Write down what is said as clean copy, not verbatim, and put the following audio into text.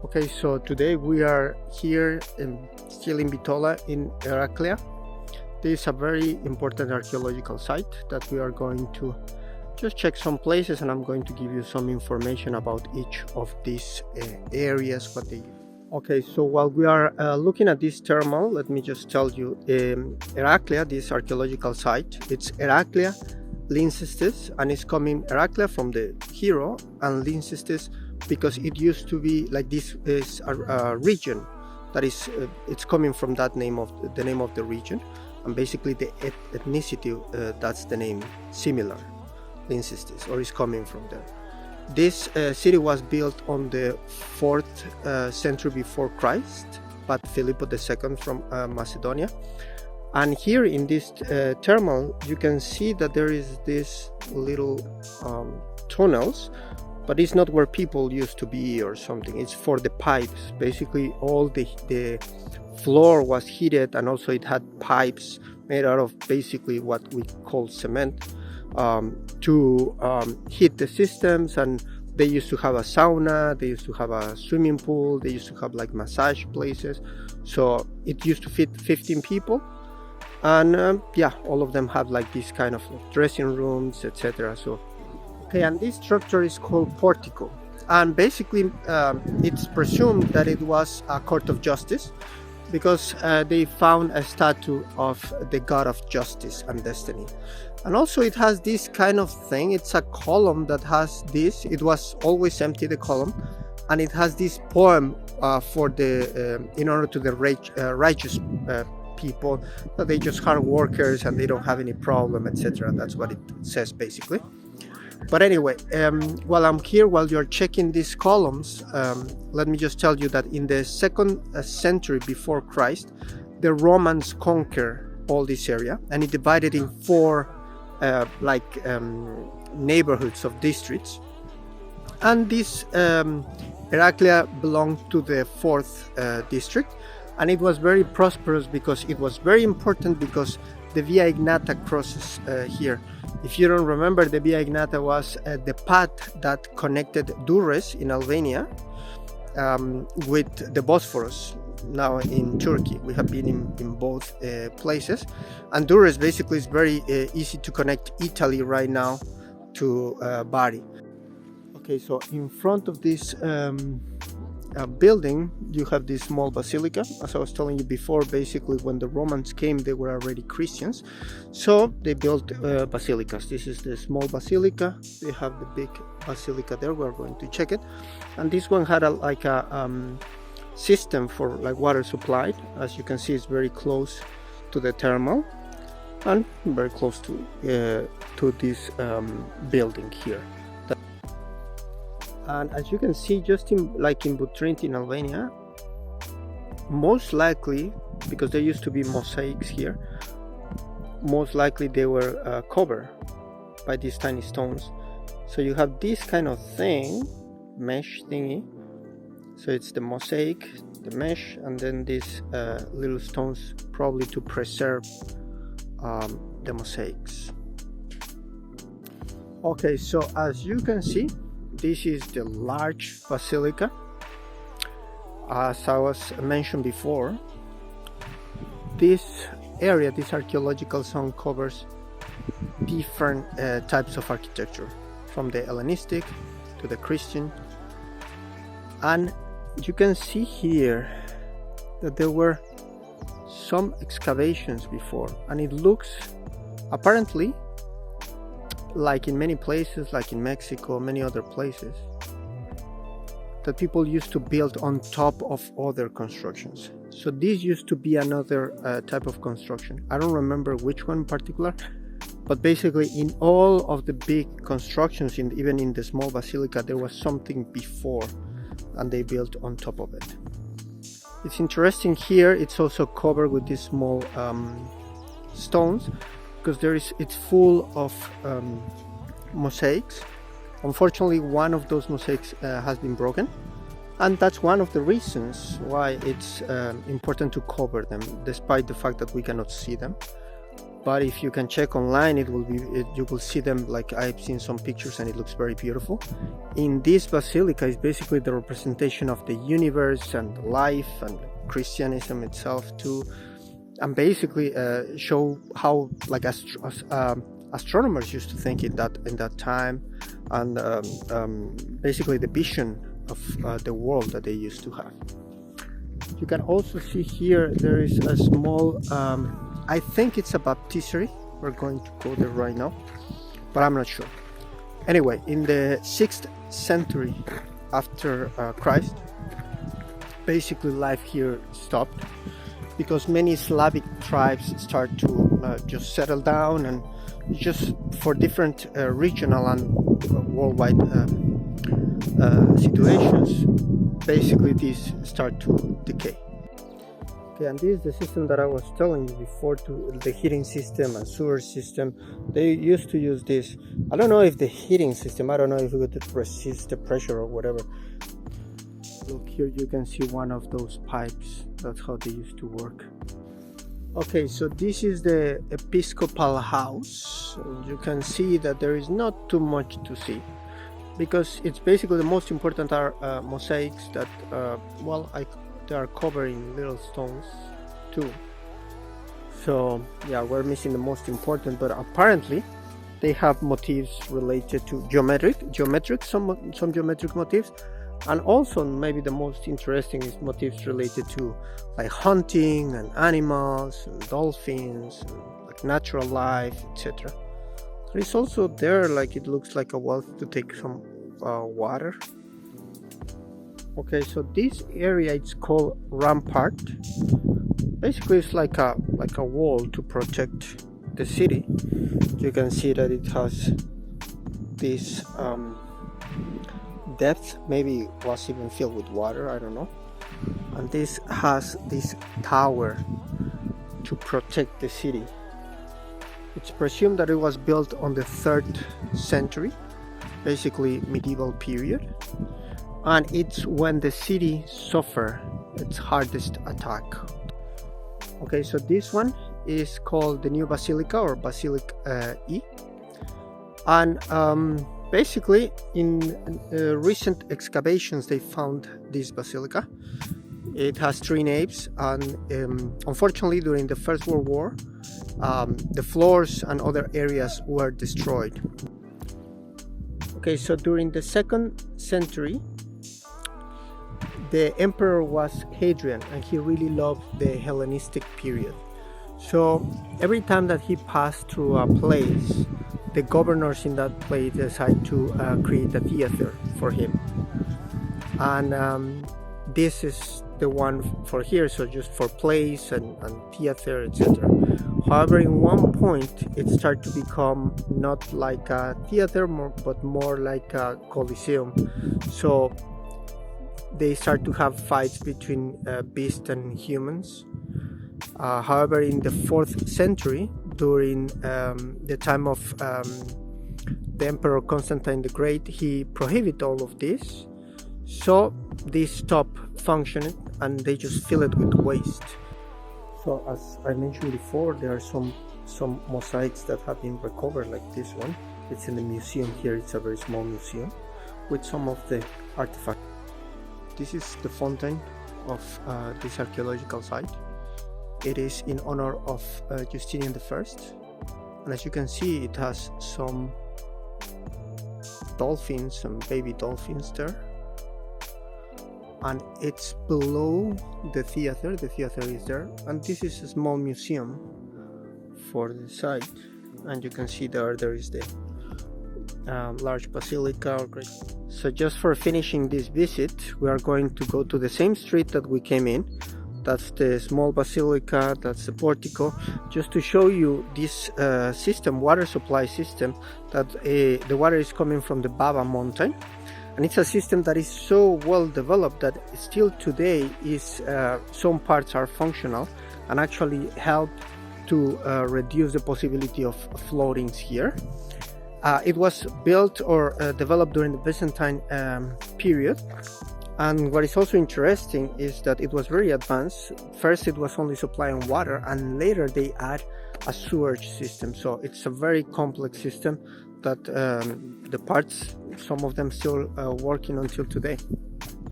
Okay, so today we are here still in Bitola in Heraclea. This is a very important archaeological site that we are going to just check some places, and I'm going to give you some information about each of these areas, what they. Okay, so while we are looking at this thermal, let me just tell you, Heraclea, this archaeological site, it's Heraclea Lyncestis, and it's coming Heraclea from the hero, and Lyncestis because it used to be like this is a region that is it's coming from that name of the name of the region, and basically the ethnicity that's the name similar, Lyncestis, or is coming from there. This city was built on the 4th century before Christ by Philip II from Macedonia. And here in this thermal, you can see that there is this little tunnels, but it's not where people used to be or something. It's for the pipes. Basically, all the floor was heated, and also it had pipes made out of basically what we call cement to heat the systems. And they used to have a sauna, they used to have a swimming pool, they used to have like massage places. So it used to fit 15 people. And yeah, all of them have like this kind of dressing rooms, etc. So okay, and this structure is called portico, and basically it's presumed that it was a court of justice because they found a statue of the god of justice and destiny. And also it has this kind of thing, it's a column that has this, it was always empty, the column, and it has this poem for the in order to the righteous people, that they just hard workers and they don't have any problem, etc. That's what it says basically. But anyway, while I'm here, while you're checking these columns, let me just tell you that in the 2nd century before Christ, the Romans conquered all this area, and it divided in 4 neighborhoods of districts. And this Heraclea belonged to the 4th district, and it was very prosperous because it was very important because the Via Ignata crosses here. If you don't remember, the Via Ignata was the path that connected Durrës in Albania with the Bosphorus, now in Turkey. We have been in both places, and Durrës basically is very easy to connect Italy right now to Bari. Okay, so in front of this building, you have this small basilica. As I was telling you before, basically when the Romans came, they were already Christians, so they built basilicas. This is the small basilica. They have the big basilica there. We're going to check it, and this one had a system for like water supplied. As you can see, it's very close to the thermal and very close to this building here. And as you can see, just in Butrinti in Albania, most likely, because there used to be mosaics here, most likely they were covered by these tiny stones. So you have this kind of thing, mesh thingy. So it's the mosaic, the mesh, and then these little stones, probably to preserve the mosaics. Okay, so as you can see, this is the large basilica. As I was mentioned before, this area, this archaeological zone, covers different types of architecture, from the Hellenistic to the Christian. And you can see here that there were some excavations before, and it looks apparently like in many places, like in Mexico, many other places, that people used to build on top of other constructions. So this used to be another type of construction. I don't remember which one in particular, but basically in all of the big constructions, even in the small basilica, there was something before, and they built on top of it. It's interesting here, it's also covered with these small stones, because it's full of mosaics. Unfortunately, one of those mosaics has been broken, and that's one of the reasons why it's important to cover them, despite the fact that we cannot see them. but if you can check online, you will see them. Like, I've seen some pictures and it looks very beautiful. In this basilica is basically the representation of the universe and life and Christianism itself too, and basically show how like astronomers used to think in that time, and basically the vision of the world that they used to have. You can also see here there is a small I think it's a baptistry. We're going to go there right now, but I'm not sure. Anyway, in the 6th century after Christ, basically life here stopped because many Slavic tribes start to just settle down, and just for different regional and worldwide situations, basically these start to decay. Okay, and this is the system that I was telling you before, to the heating system and sewer system. They used to use this. I don't know if the heating system, I don't know if it would resist the pressure or whatever. Look, here you can see one of those pipes. That's how they used to work. Okay, so this is the Episcopal house. So you can see that there is not too much to see, because it's basically the most important are mosaics that they are covering little stones too. So yeah, we're missing the most important, but apparently they have motifs related to some geometric motifs, and also maybe the most interesting is motifs related to like hunting and animals and dolphins and like natural life, etc. It's also there, like it looks like a well to take some water. Okay, so this area, it's called rampart. Basically it's like a wall to protect the city. You can see that it has this depth, maybe it was even filled with water, I don't know. And this has this tower to protect the city. It's presumed that it was built on the 3rd century, basically medieval period, and it's when the city suffered its hardest attack. Okay, so this one is called the New Basilica, or Basilic E, and basically in recent excavations they found this basilica. It has 3 naves, and unfortunately during the First World War the floors and other areas were destroyed. Okay, so during the 2nd century the emperor was Hadrian, and he really loved the Hellenistic period. So every time that he passed through a place, the governors in that place decide to create a theater for him, and this is the one for here, so just for plays and theater, etc. However, in one point it started to become not like a theater but more like a coliseum. So they start to have fights between beasts and humans. However, in the 4th century, during the time of the Emperor Constantine the Great, he prohibited all of this. So they stopped functioning and they just fill it with waste. So as I mentioned before, there are some mosaics that have been recovered, like this one. It's in the museum here. It's a very small museum with some of the artifacts. This is the fountain of this archaeological site. It is in honor of Justinian I, and as you can see, it has some dolphins, some baby dolphins there, and it's below the theater. The theater is there, and this is a small museum for the site, and you can see there is the large basilica. So just for finishing this visit, we are going to go to the same street that we came in. That's the small basilica, that's the portico, just to show you this system, water supply system, that the water is coming from the Baba mountain, and it's a system that is so well developed that still today is some parts are functional and actually help to reduce the possibility of floodings here. It was built or developed during the Byzantine period, And what is also interesting is that it was very advanced. First it was only supplying water, and later they add a sewage system. So it's a very complex system that the parts, some of them still working until today.